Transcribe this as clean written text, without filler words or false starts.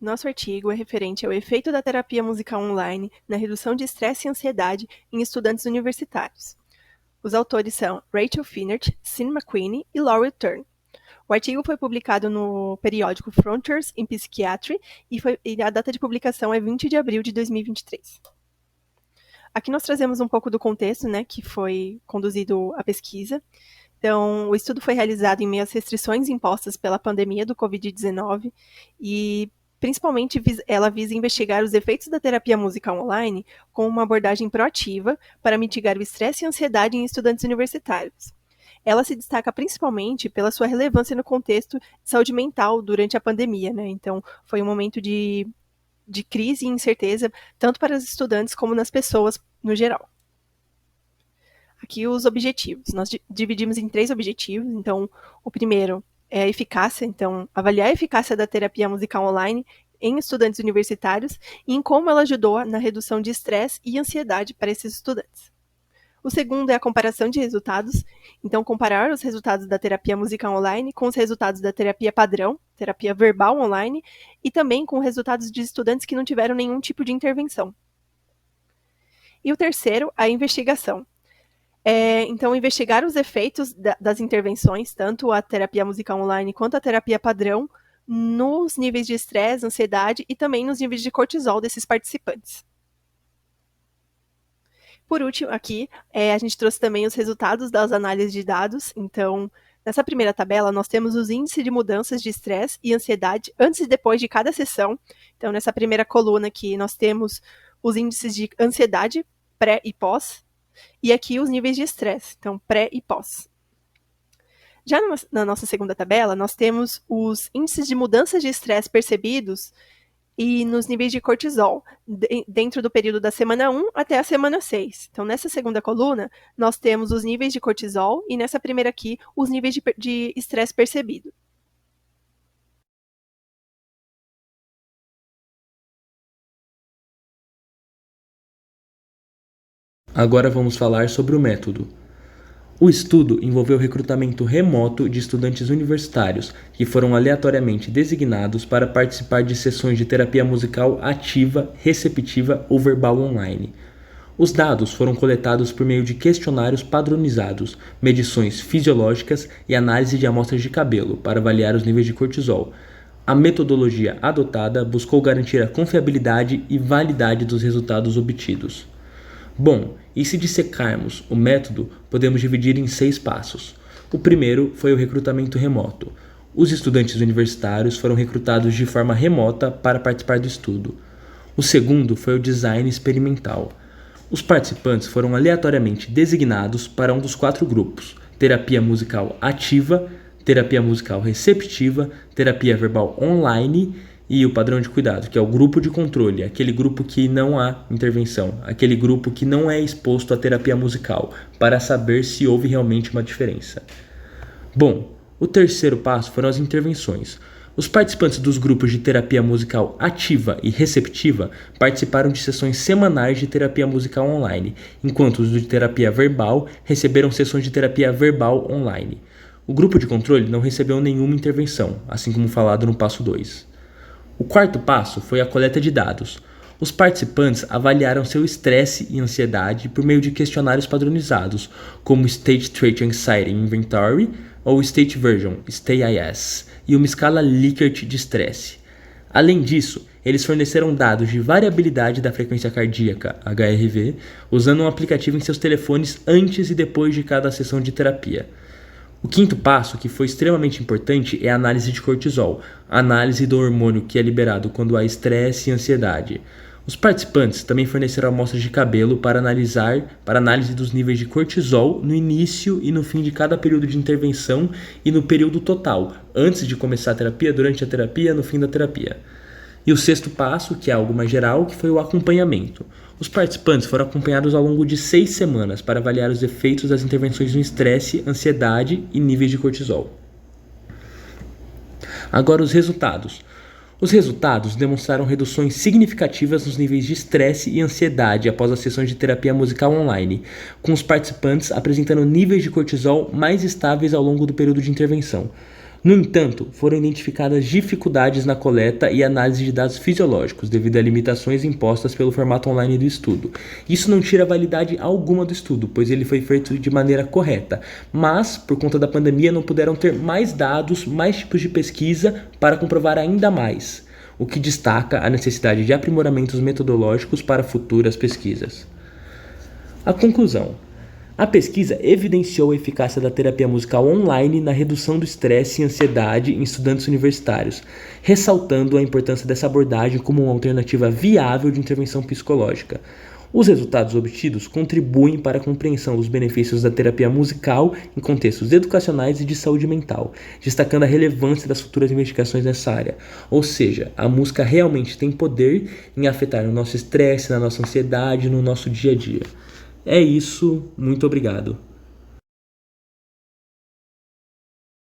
Nosso artigo é referente ao efeito da terapia musical online na redução de estresse e ansiedade em estudantes universitários. Os autores são Rachel Finnert, Sean McQueen e Laurie Turn. O artigo foi publicado no periódico Frontiers in Psychiatry e a data de publicação é 20 de abril de 2023. Aqui nós trazemos um pouco do contexto, que foi conduzido a pesquisa. Então, o estudo foi realizado em meio às restrições impostas pela pandemia do Covid-19 e, principalmente, ela visa investigar os efeitos da terapia musical online com uma abordagem proativa para mitigar o estresse e ansiedade em estudantes universitários. Ela se destaca principalmente pela sua relevância no contexto de saúde mental durante a pandemia, Então, foi um momento de crise e incerteza, tanto para os estudantes como nas pessoas no geral. Aqui os objetivos. Nós dividimos em 3 objetivos. Então, o primeiro é a eficácia. Então, avaliar a eficácia da terapia musical online em estudantes universitários e em como ela ajudou na redução de estresse e ansiedade para esses estudantes. O segundo é a comparação de resultados. Então, comparar os resultados da terapia musical online com os resultados da terapia padrão, terapia verbal online, e também com resultados de estudantes que não tiveram nenhum tipo de intervenção. E o terceiro, a investigação. Então, investigar os efeitos das intervenções, tanto a terapia musical online quanto a terapia padrão, nos níveis de estresse, ansiedade e também nos níveis de cortisol desses participantes. Por último, aqui, a gente trouxe também os resultados das análises de dados. Então, nessa primeira tabela, nós temos os índices de mudanças de estresse e ansiedade antes e depois de cada sessão. Então, nessa primeira coluna aqui, nós temos os índices de ansiedade pré e pós, e aqui os níveis de estresse, então pré e pós. Já na nossa segunda tabela, nós temos os índices de mudanças de estresse percebidos e nos níveis de cortisol, dentro do período da semana 1 até a semana 6. Então, nessa segunda coluna, nós temos os níveis de cortisol e nessa primeira aqui, os níveis de estresse percebido. Agora vamos falar sobre o método. O estudo envolveu o recrutamento remoto de estudantes universitários que foram aleatoriamente designados para participar de sessões de terapia musical ativa, receptiva ou verbal online. Os dados foram coletados por meio de questionários padronizados, medições fisiológicas e análise de amostras de cabelo para avaliar os níveis de cortisol. A metodologia adotada buscou garantir a confiabilidade e validade dos resultados obtidos. Bom, e se dissecarmos o método, podemos dividir em 6 passos. O primeiro foi o recrutamento remoto. Os estudantes universitários foram recrutados de forma remota para participar do estudo. O segundo foi o design experimental. Os participantes foram aleatoriamente designados para um dos 4 grupos: terapia musical ativa, terapia musical receptiva, terapia verbal online e o padrão de cuidado, que é o grupo de controle, aquele grupo que não há intervenção, aquele grupo que não é exposto à terapia musical, para saber se houve realmente uma diferença. Bom, o terceiro passo foram as intervenções. Os participantes dos grupos de terapia musical ativa e receptiva participaram de sessões semanais de terapia musical online, enquanto os de terapia verbal receberam sessões de terapia verbal online. O grupo de controle não recebeu nenhuma intervenção, assim como falado no passo 2. O quarto passo foi a coleta de dados. Os participantes avaliaram seu estresse e ansiedade por meio de questionários padronizados, como State Trait Anxiety Inventory ou State Version, STAIS, e uma escala Likert de estresse. Além disso, eles forneceram dados de variabilidade da frequência cardíaca, HRV, usando um aplicativo em seus telefones antes e depois de cada sessão de terapia. O quinto passo, que foi extremamente importante, é a análise de cortisol, a análise do hormônio que é liberado quando há estresse e ansiedade. Os participantes também forneceram amostras de cabelo para análise dos níveis de cortisol no início e no fim de cada período de intervenção e no período total, antes de começar a terapia, durante a terapia, no fim da terapia. E o sexto passo, que é algo mais geral, que foi o acompanhamento. Os participantes foram acompanhados ao longo de 6 semanas para avaliar os efeitos das intervenções no estresse, ansiedade e níveis de cortisol. Agora os resultados. Os resultados demonstraram reduções significativas nos níveis de estresse e ansiedade após as sessões de terapia musical online, com os participantes apresentando níveis de cortisol mais estáveis ao longo do período de intervenção. No entanto, foram identificadas dificuldades na coleta e análise de dados fisiológicos devido a limitações impostas pelo formato online do estudo. Isso não tira validade alguma do estudo, pois ele foi feito de maneira correta, mas, por conta da pandemia, não puderam ter mais dados, mais tipos de pesquisa para comprovar ainda mais, o que destaca a necessidade de aprimoramentos metodológicos para futuras pesquisas. A conclusão. A pesquisa evidenciou a eficácia da terapia musical online na redução do estresse e ansiedade em estudantes universitários, ressaltando a importância dessa abordagem como uma alternativa viável de intervenção psicológica. Os resultados obtidos contribuem para a compreensão dos benefícios da terapia musical em contextos educacionais e de saúde mental, destacando a relevância das futuras investigações nessa área. Ou seja, a música realmente tem poder em afetar o nosso estresse, na nossa ansiedade, no nosso dia a dia. É isso, muito obrigado.